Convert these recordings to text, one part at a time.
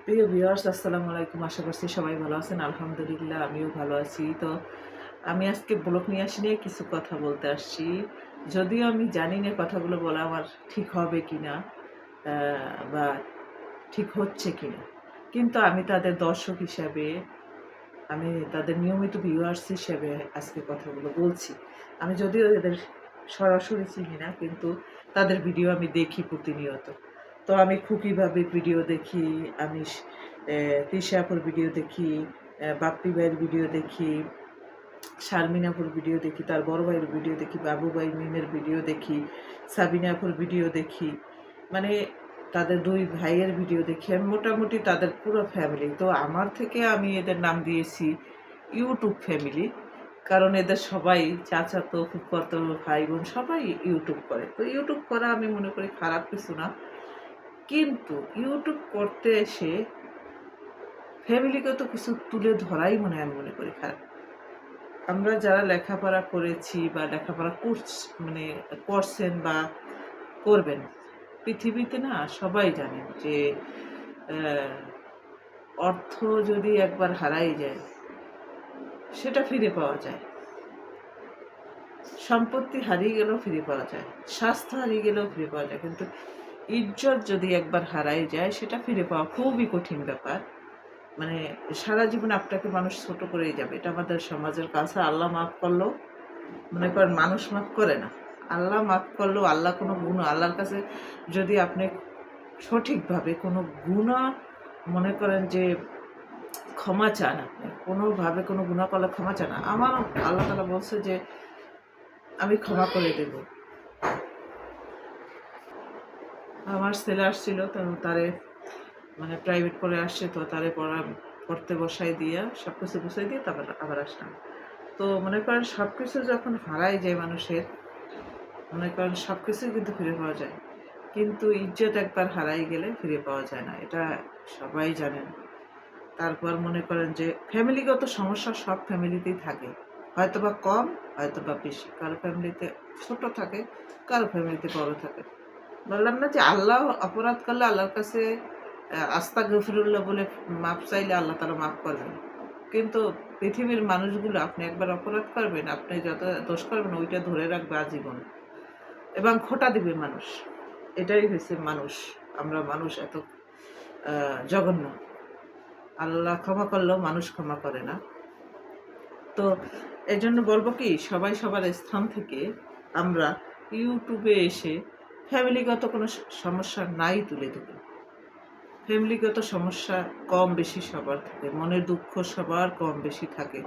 প্রিয় ভিউয়ার্স, আসসালামু আলাইকুম। আশা করছি সবাই ভালো আছেন। আলহামদুলিল্লাহ আমিও ভালো আছি। তো আমি আজকে ব্লগ নিয়ে আসি নিয়ে কিছু কথা বলতে আসছি। যদিও আমি জানি না কথাগুলো বলা আমার ঠিক হবে কিনা বা ঠিক হচ্ছে কিনা। কিন্তু আমি তাদের দর্শক হিসাবে, আমি তাদের নিয়মিত ভিউয়ার্স হিসেবে আজকে কথাগুলো বলছি। আমি যদিও এদের সরাসরি চিনি না, কিন্তু তাদের ভিডিও আমি দেখি প্রতিনিয়ত। তো আমি খুকি ভাবির ভিডিও দেখি, আমি তৃষা আপুর ভিডিও দেখি, বাপ্পি ভাইয়ের ভিডিও দেখি, শারমিন আপুর ভিডিও দেখি, তার বড় ভাইয়ের ভিডিও দেখি, বাবু ভাই মিমের ভিডিও দেখি, সাবিনা আপুর ভিডিও দেখি। মানে তাদের ২ ভাইয়ের ভিডিও দেখি। আমি মোটামুটি তাদের পুরো ফ্যামিলি। তো আমার থেকে আমি এদের নাম দিয়েছি ইউটিউব ফ্যামিলি। কারণ এদের সবাই চাচাতো, ফুফাতো, ভাই-বোন সবাই ইউটিউব করে। তো ইউটিউব করা আমি মনে করি খারাপ কিছু না। কিন্তু ইউটিউব করতে এসে ফ্যামিলিগত কিছু তুলে ধরাই আমি মনে করি খারাপ। আমরা যারা লেখাপড়া করেছি বা লেখাপড়া মানে করছেন বা করবেন, পৃথিবীতে না সবাই জানেন যে অ্যা অর্থ যদি একবার হারাই যায়, সেটা ফিরে পাওয়া যায়। সম্পত্তি হারিয়ে গেলেও ফিরে পাওয়া যায়। স্বাস্থ্য হারিয়ে গেলেও ফিরে পাওয়া যায়। কিন্তু ইজ্জত যদি একবার হারাই যায়, সেটা ফিরে পাওয়া খুবই কঠিন ব্যাপার। মানে সারা জীবন আপনাকে মানুষ ছোট করেই যাবে। এটা আমাদের সমাজের কাছে আল্লাহ মাফ করলেও, মনে করেন মানুষ মাফ করে না। আল্লাহ মাফ করলেও আল্লাহ কোনো আল্লাহর কাছে যদি আপনি সঠিকভাবে কোনো গুনাহ মনে করেন যে ক্ষমা চান, আপনি কোনোভাবে কোনো গুনাহ করলে ক্ষমা চান। আমার আল্লাহ তাআলা বলছে যে আমি ক্ষমা করে দেব। আমার ছেলে আসছিল, তো তারে মানে প্রাইভেট পড়ে আসছে, তো তারে পড়তে বসাই দিয়া সবকিছু গুছাই দিয়ে তারপর আবার আসলাম। তো মনে করেন সবকিছু যখন হারায় যায় মানুষের, মনে করেন সবকিছুই কিন্তু ফিরে পাওয়া যায়। কিন্তু ইজ্জত একবার হারাই গেলে ফিরে পাওয়া যায় না। এটা সবাই জানেন। তারপর মনে করেন যে ফ্যামিলিগত সমস্যা সব ফ্যামিলিতেই থাকে। হয়তোবা কম, হয়তোবা বেশি। কারো ফ্যামিলিতে ছোট থাকে, কারো ফ্যামিলিতে বড় থাকে। বললাম না যে আল্লাহ অপরাধ করলে আল্লাহর কাছে আস্তাগফিরুল্লাহ বলে মাপ চাইলে আল্লাহ তাআলা মাফ করবেন। কিন্তু পৃথিবীর মানুষগুলো আপনি একবার অপরাধ করবেন, আপনি যত দোষ করবেন ওইটা ধরে রাখবে আজীবন এবং খোঁটা দিবে মানুষ। এটাই হইছে মানুষ। আমরা মানুষ এত জঘন্য। আল্লাহ ক্ষমা করলেও মানুষ ক্ষমা করে না। তো এজন্য বলব কি, সবাই সবার স্থান থেকে আমরা ইউটিউবে এসে ফ্যামিলিগত কোনো সমস্যা নাই তুলে ধরি। ফ্যামিলিগত সমস্যা কম বেশি সবার থাকে। মনের দুঃখ সবার কম বেশি থাকে।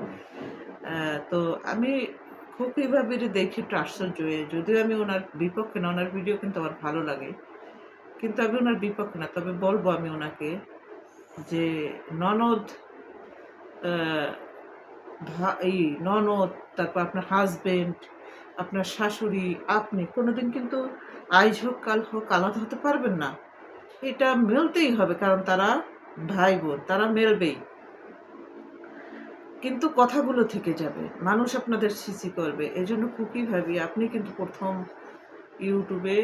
তো আমি খুব এভাবে দেখে একটু আশ্চর্য হয়ে, যদিও আমি উনার বিপক্ষে না, উনার ভিডিও কিন্তু আমার ভালো লাগে। কিন্তু আমি উনার বিপক্ষে না। তবে বলব আমি উনাকে যে ননদ, আ এই ননদ, তারপর আপনার হাসব্যান্ড, আপনার শাশুড়ি, আপনি কোনদিন কিন্তু আইজ হোক কাল হোক আলাদা হতে পারবেন না। এটা মেলতেই হবে, কারণ তারা ভাই-বোন, তারা মেলবেই। কিন্তু কথাগুলো থেকে যাবে। মানুষ আপনাদের ছি করবে। এজন্য খুকি ভাবি আপনি কিন্তু ১ম ইউটিউবে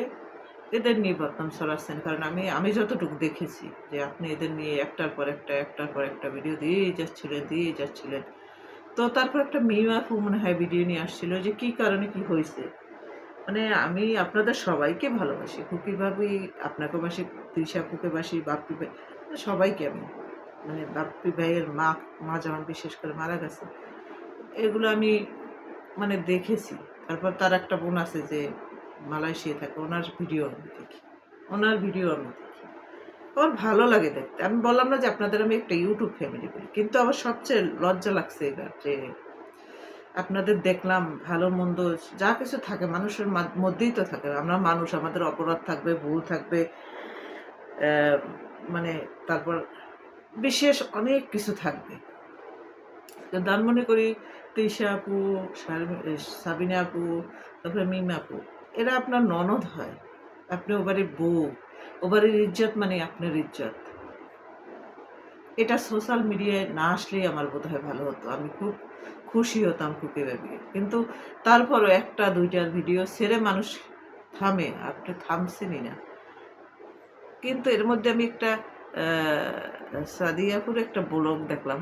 এদের নিয়ে বদনাম ছড়াচ্ছেন। কারণ আমি যতটুকু দেখেছি যে আপনি এদের নিয়ে একটার পর একটা, একটার পর একটা ভিডিও দিয়েই যাচ্ছিলেন, দিয়েই যাচ্ছিলেন। তো তারপর একটা মিম আপু মনে হয় ভিডিও নিয়ে আসছিল যে কি কারণে কি হইছে। মানে আমি আপনাদের সবাইকে ভালোবাসি। খুকি ভাবি আপনাকেও বাসি, তৃষা আপুকে বাসি, বাপ্পি ভাই, সবাইকে আমি। মানে বাপ্পি ভাইয়ের মা যেমন বিশেষ করে মারা গেছে। এগুলো আমি মানে দেখেছি। তারপর তার একটা বোন আছে যে মালয়েশিয়ায় থাকে। উনার ভিডিও আমি দেখি। উনার ভিডিও আমি দেখি। আমার ভালো লাগে দেখতে। আমি বললাম না যে আপনাদের আমি একটা ইউটিউব ফ্যামিলি বলি। কিন্তু আমার সবচেয়ে লজ্জা লাগছে এবার যে আপনাদের দেখলাম ভালো-মন্দ যা কিছু থাকে মানুষের মধ্যেই তো থাকে। আমরা মানুষ, আমাদের অপরাধ থাকবে, ভুল থাকবে। অ্যা মানে তারপর বিশেষ অনেক কিছু থাকবে। কিন্তু আমি মনে করি তৃষা আপু, সাবিনা আপু, তারপরে মিম আপু, এরা আপনার ননদ হয়। আপনি ও বাড়ির বউ। ও বাড়ির ইজ্জত মানে আপনার ইজ্জত। এটা সোশ্যাল মিডিয়ায় না আসলেই আমার বোধহয় ভালো হতো। আমি খুব খুশি হতাম খুকি ভেবে। কিন্তু তারপরও ১ টা ২ টার ভিডিও ছেড়ে মানুষ থামে। আপনি থামছেনই না। কিন্তু এর মধ্যে আমি একটা সাদিয়াপুর একটা ব্লগ দেখলাম,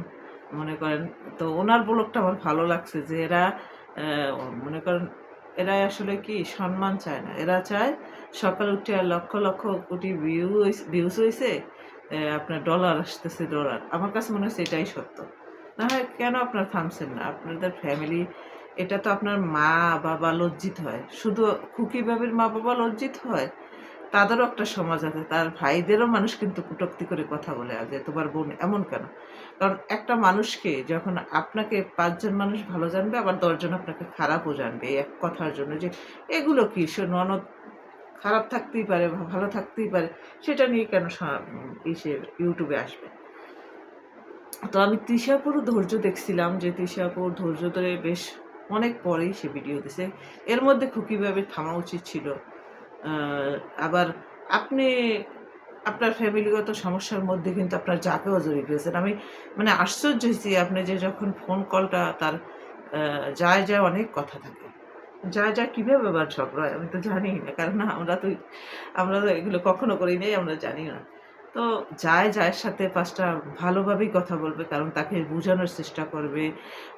মনে করেন। তো ওনার ব্লগটা আমার ভালো লাগছে যে এরা মনে করেন এরা আসলে কি সম্মান চায় না, এরা চায় সকালে উঠে লক্ষ লক্ষ কোটি ভিউজ হয়েছে, আপনার ডলার আসতেছে ডলার। আমার কাছে মনে হচ্ছে এটাই সত্য। না হয় কেন আপনারা থামছেন না? আপনাদের ফ্যামিলি, এটা তো আপনার মা বাবা লজ্জিত হয়, শুধু খুকি বাবির মা বাবা লজ্জিত হয়, তাদেরও একটা সমাজ আছে, তার ভাইদেরও মানুষ কিন্তু কটূক্তি করে কথা বলে যে তোমার বোন এমন কেন। কারণ একটা মানুষকে যখন আপনাকে ৫ জন মানুষ ভালো জানবে, আবার ১০ জন আপনাকে খারাপও জানবে এই এক কথার জন্য যে এগুলো কি ননদ খারাপ থাকতেই পারে ভালো থাকতেই পারে, সেটা নিয়ে কেন ইউটিউবে আসবে। তো আমি তৃষাপুরও ধৈর্য দেখছিলাম যে তৃষাপুর ধৈর্য ধরে বেশ অনেক পরেই সে ভিডিও দিছে। এর মধ্যে খুকিভাবে থামা উচিত ছিল। আবার আপনি আপনার ফ্যামিলিগত সমস্যার মধ্যে কিন্তু আপনার যাকেও জড়িয়ে ফেলছেন। আমি মানে আশ্চর্য হইছি আপনি যে যখন ফোন কলটা তার যায় অনেক কথা থাকে। যায় কিভাবে আবার ঝগড়া হয় আমি তো জানিই না। কারণ আমরা তো এগুলো কখনো করি নাই, আমরা জানি না। তো যায়ের সাথে ৫ টা ভালোভাবেই কথা বলবে, কারণ তাকে বুঝানোর চেষ্টা করবে।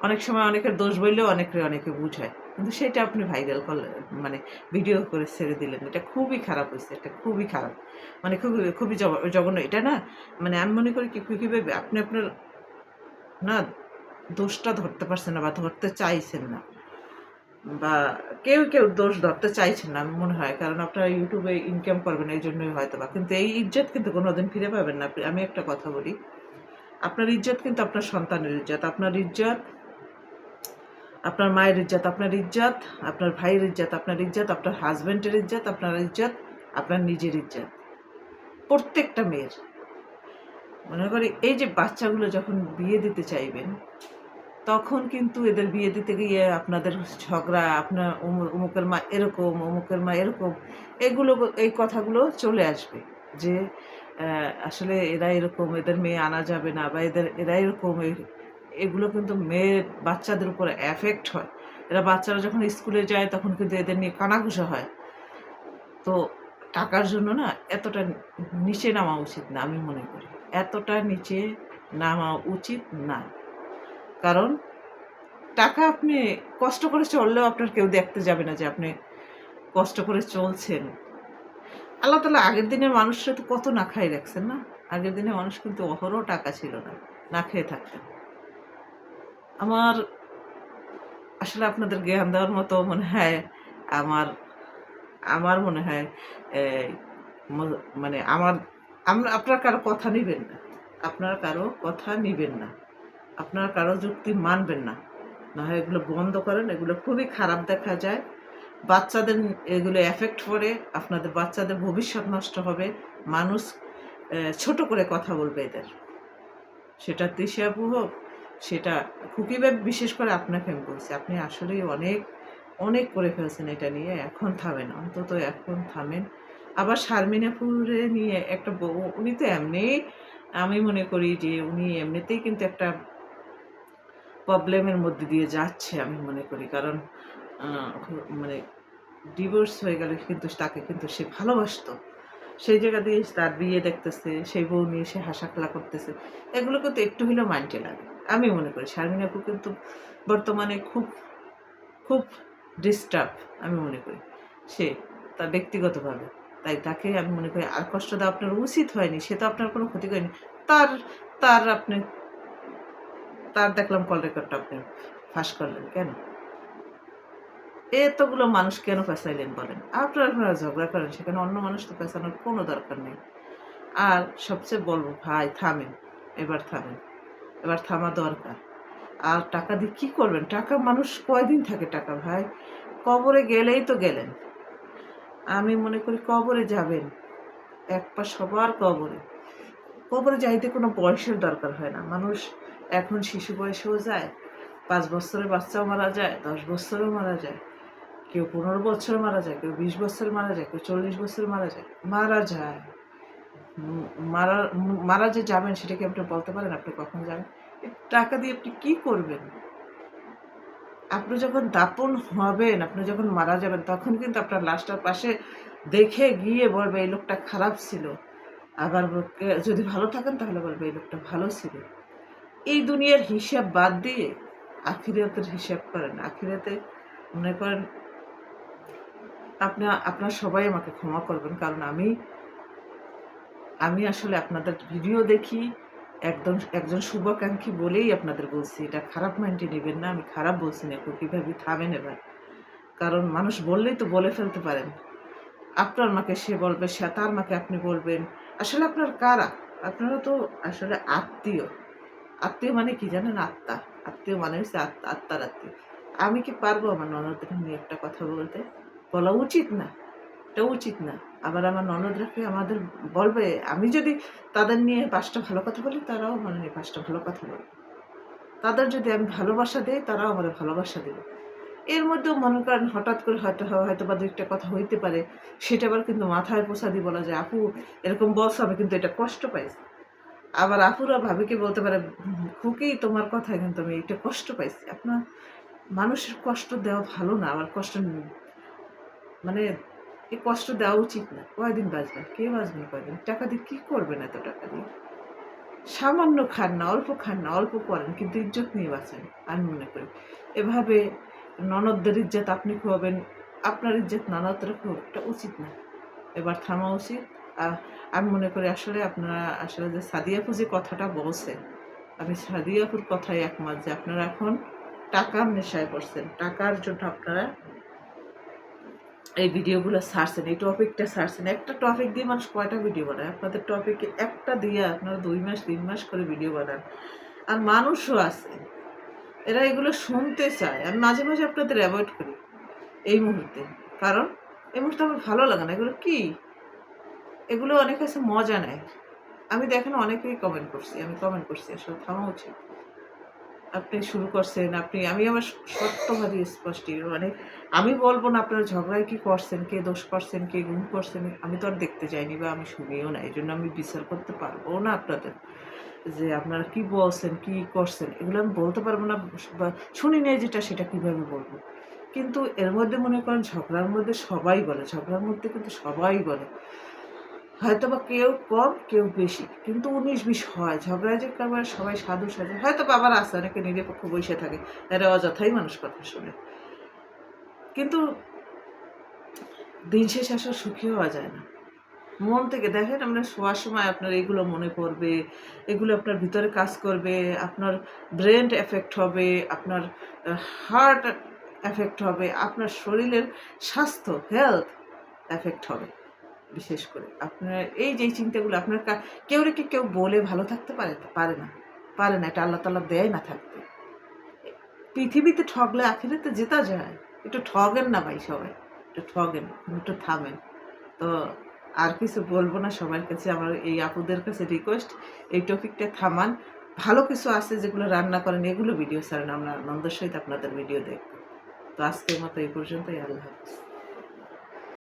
অনেক সময় অনেকের দোষ বললেও অনেকে বুঝায়। কিন্তু সেটা আপনি ভাইরাল করলেন, মানে ভিডিও করে ছেড়ে দিলেন। এটা খুবই খারাপ হইছে। এটা খুবই খারাপ। মানে খুবই জঘন্য। এটা না, মানে আমি মনে করি কি কিভাবে আপনি আপনার না দোষটা ধরতে পারছেন না বা ধরতে চাইছেন না। বা কেউ দোষ ধরতে চাইছেন না আমি মনে হয়। কারণ আপনারা ইউটিউবে ইনকাম করবেন এইজন্যই হয়তোবা। কিন্তু এই ইজ্জত কিন্তু কোনোদিন ফিরে পাবেন না। আমি একটা কথা বলি, আপনার ইজ্জত কিন্তু আপনার সন্তানের ইজ্জত। আপনার ইজ্জত, আপনার মায়ের ইজ্জত, আপনার ইজ্জত, আপনার ভাইয়ের ইজ্জত, আপনার ইজ্জত, আপনার হাসব্যান্ডের ইজ্জত, আপনার ইজ্জত, আপনার নিজের ইজ্জত। প্রত্যেকটা মেয়ের। মনে করি এই যে বাচ্চাগুলো যখন বিয়ে দিতে চাইবেন, তখন কিন্তু এদের বিয়ে দিতে গিয়ে আপনাদের ঝগড়া, আপনার অমুকের মা এরকম, অমুকের মা এরকম, এই কথাগুলো চলে আসবে যে আসলে এরা এরকম, এদের মেয়ে আনা যাবে না বা এরা এরকম। এগুলো কিন্তু বাচ্চাদের উপর এফেক্ট হয়। বাচ্চারা যখন স্কুলে যায় তখন কিন্তু এদের নিয়ে কানাঘুষা হয়। তো টাকার জন্য না এতটা নিচে নামা উচিত না আমি মনে করি। এতটা নিচে নামা উচিত না। কারণ টাকা আপনি কষ্ট করে চললেও আপনার কেউ দেখতে যাবে না যে আপনি কষ্ট করে চলছেন। আল্লাহ তাআলা আগের দিনের মানুষরা তো কত না খাইয়ে রাখছেন না? আগের দিনের মানুষ কিন্তু অহরহ টাকা ছিল না। না খেয়ে থাকতেন। আমার আসলে আপনাদের জ্ঞান দেওয়ার মতো মনে হয় আমার আমার মনে হয় এ ম মানে আপনারা কারো কথা নিবেন না। আপনারা কারো কথা নিবেন না। আপনারা কারো যুক্তি মানবেন না। না হয় এগুলো বন্ধ করেন। এগুলো খুবই খারাপ দেখা যায়। বাচ্চাদের এগুলো এফেক্ট করে। আপনাদের বাচ্চাদের ভবিষ্যৎ নষ্ট হবে। মানুষ ছোট করে কথা বলবে এদের। সেটা তৃষা আপু হোক, সেটা খুকি বিশেষ করে আপনাকে আমি বলছি। আপনি আসলেই অনেক করে ফেলছেন এটা নিয়ে। এখন থামেন। অন্তত এখন থামেন। আবার শারমিন আপুরে নিয়ে একটা উনি তো এমনিই, আমি মনে করি যে উনি এমনিতেই কিন্তু একটা প্রবলেমের মধ্যে দিয়ে যাচ্ছে আমি মনে করি। কারণ আ মানে ডিভোর্স হয়ে গেলে কিন্তু তাকে কিন্তু সে ভালোবাসতো। সেই জায়গা দিয়ে তার বিয়ে দেখতেছে, সেই বউ নিয়ে সে হাসাখেলা করতেছে। এগুলো কিন্তু একটু হলেও মাইন্ডে লাগে। আমি মনে করি শারমিন আপু কিন্তু বর্তমানে খুব ডিস্টার্ব আমি মনে করি। সে তার ব্যক্তিগতভাবে। তাই তাকে আমি মনে করি আর কষ্ট দেওয়া আপনার উচিত হয়নি। সে তো আপনার কোনো ক্ষতি করেনি। তার তার আপনি তার দেখলাম কল রেকর্ডটা আপনি ফাঁস করলেন কেন? এতগুলো মানুষ কেন পেঁচাইলেন বলেন? আপনারা ঝগড়া করেন, সেখানে অন্য মানুষ তো পেঁচানোর কোনো দরকার নেই। আর সবচেয়ে বলবো ভাই থামেন, এবার থামেন। এবার থামা দরকার। আর টাকা দিয়ে কি করবেন? টাকা মানুষ কয়দিন থাকে টাকা ভাই? কবরে গেলেই তো গেলেন। আমি মনে করি কবরে যাবেন। এক পা সবার কবরে। কবরে যাইতে কোনো বয়সের দরকার হয় না। মানুষ এখন শিশু বয়সেও যায়, ৫ বছরের বাচ্চাও মারা যায়, ১০ বছরেও মারা যায়। কেউ ১৫ বছরে মারা যায়, কেউ ২০ বছরে মারা যায়, কেউ ৪০ বছরে মারা যায়। মারা যায়। উম মারা মারা যে যাবেন সেটা কি আপনি বলতে পারেন আপনি কখন যাবেন? এই টাকা দিয়ে আপনি কি করবেন? আপনি যখন দাফন হবেন, আপনি যখন মারা যাবেন তখন কিন্তু আপনার লাশটার পাশে দেখে গিয়ে বলবে এই লোকটা খারাপ ছিল। আবার যদি ভালো থাকেন তাহলে বলবে এই লোকটা ভালো ছিল। এই দুনিয়ার হিসাব বাদ দিয়ে আখিরাতের হিসাব করেন। আখিরাতে মনে করেন আপনারা সবাই আমাকে ক্ষমা করবেন। কারণ আমি আসলে আপনাদের ভিডিও দেখি, একজন শুভাকাঙ্ক্ষী বলেই আপনাদের বলছি। এটা খারাপ মাইন্ডে নিবেন না। আমি খারাপ বলছি না, কিভাবে থামেন এবার। কারণ মানুষ বললেই তো বলে ফেলতে পারেন। আপনার মাকে সে বলবে, সে তার মাকে আপনি বলবেন। আসলে আপনার কারা? আপনারা তো আসলে আত্মীয়। আত্মীয় মানে কি জানেন? আত্মা। আত্মীয় মানে হচ্ছে আত্মার আত্মীয়। আমি কি পারবো আমার ননদকে নিয়ে একটা কথা বলতে? বলা উচিত না। এটা উচিত না। আবার আমার ননদরা কি আমাদের বলবে? আমি যদি তাদের নিয়ে ৫ টা ভালো কথা বলি, তারাও আমার নিয়ে ৫ টা ভালো কথা বলবে। তাদের যদি আমি ভালোবাসা দেই, তারাও আমারে ভালোবাসা দিবে। এর মধ্যেও মনে করেন হঠাৎ করে হয়তোবা ২ একটা কথা হইতে পারে। সেটা আবার কিন্তু মাথায় পোঁছা দিয়ে বলা যায়, "আপু এরকম বলছো, আমি কিন্তু এটা কষ্ট পাইছি।" আবার আপুরা ভাবিকে বলতে পারে, "খুকি তোমার কথায় কিন্তু আমি এটা কষ্ট পাইছি।" আপনার মানুষের কষ্ট দেওয়া ভালো না। আবার কষ্ট মানে এই কষ্ট দেওয়া উচিত না। কয়দিন বাঁচবেন? কে বাঁচবেন কয়দিন? টাকা দিয়ে কি করবেন এত টাকা দিয়ে? সামান্য খান না, অল্প খান না, অল্প পড়েন কিন্তু ইজ্জত নিয়ে বাঁচেন। আমি মনে করি। এভাবে ননদদের ইজ্জত আপনি খোয়াবেন, আপনার ইজ্জত ননদরা খোয়াবে, এটা উচিত না। এবার থামা উচিত। আ আমি মনে করি আসলে আপনারা আসলে যে সাদিয়া আপু যে কথাটা বলছেন, আমি সাদিয়া আপুর কথায় একমত যে আপনারা এখন টাকার নেশায় পড়ছেন। টাকার জন্য আপনারা এই ভিডিওগুলো ছাড়ছেন, এই টপিকটা ছাড়ছেন। একটা টপিক দিয়ে মানুষ কয়টা ভিডিও বানায়? আপনাদের টপিকে একটা দিয়ে আপনারা ২ মাস ৩ মাস করে ভিডিও বানান। আর মানুষও আছে, এরা এগুলো শুনতে চায়। আমি মাঝে, মাঝে আপনাদের এভয়েড করি এই মুহূর্তে। কারণ এই মুহূর্তে আমার ভালো লাগে না। এগুলো কি? এগুলো অনেক কাছে মজা নেয়। আমি দেখেন অনেকেই কমেন্ট করছি। আমি কমেন্ট করছি আসলে থামা উচিত। আপনি শুরু করছেন, আমি আমার সত্যবাদী স্পষ্ট মানে আমি বলব না আপনারা ঝগড়ায় কি করছেন, কে দোষ করছেন, কে গুম করছেন, আমি তো আর দেখতে যাইনি বা আমি শুনিও না। এজন্য আমি বিচার করতে পারবো না আপনাদের। যে আপনারা কি বলছেন, কি করছেন এগুলো আমি বলতে পারবো না বা শুনি নাই যেটা সেটা কিভাবে বলব। কিন্তু এর মধ্যে মনে করেন ঝগড়ার মধ্যে সবাই বলে, ঝগড়ার মধ্যে কিন্তু সবাই বলে। হয়তোবা কেউ কম, কেউ বেশি। কিন্তু ১৯-২০ হয়। ঝগড়ায় যে একেবারে সবাই সাধু সাজে। হয়তোবা আবার আছে অনেকে নিরপেক্ষ বইসা থাকে। এরা অযথাই মানুষ কথা শোনে। কিন্তু দিন শেষে আসলে সুখী হওয়া যায় না। মন থেকে দেখেন আমরা শোয়ার সময় আপনার এগুলো মনে পড়বে, এগুলো আপনার ভিতরে কাজ করবে, আপনার ব্রেন এফেক্ট হবে, আপনার হার্ট এফেক্ট হবে, আপনার শরীরের স্বাস্থ্য, হেলথ এফেক্ট হবে। বিশেষ করে আপনার এই যে চিন্তাগুলো আপনার কেউ কেউ বলে ভালো থাকতে পারে? পারে না। পারে না। এটা আল্লাহ তাআলা দেয় না থাকতে। পৃথিবীতে ঠগলে আখিরাতে জেতা যায়। একটু ঠগেন না ভাই সবাই। একটু ঠগেন, একটু থামেন। তো আর কিছু বলব না, সবার কাছে আমার এই আপুদের কাছে রিকোয়েস্ট, এই টপিকটা থামান। ভালো কিছু আছে যেগুলো রান্না করেন এগুলো ভিডিও ছাড়েন। আমরা আনন্দের সহিত আপনাদের ভিডিও দেখব। তো আজকের মতো এই পর্যন্তই। আল্লাহ হাফেজ।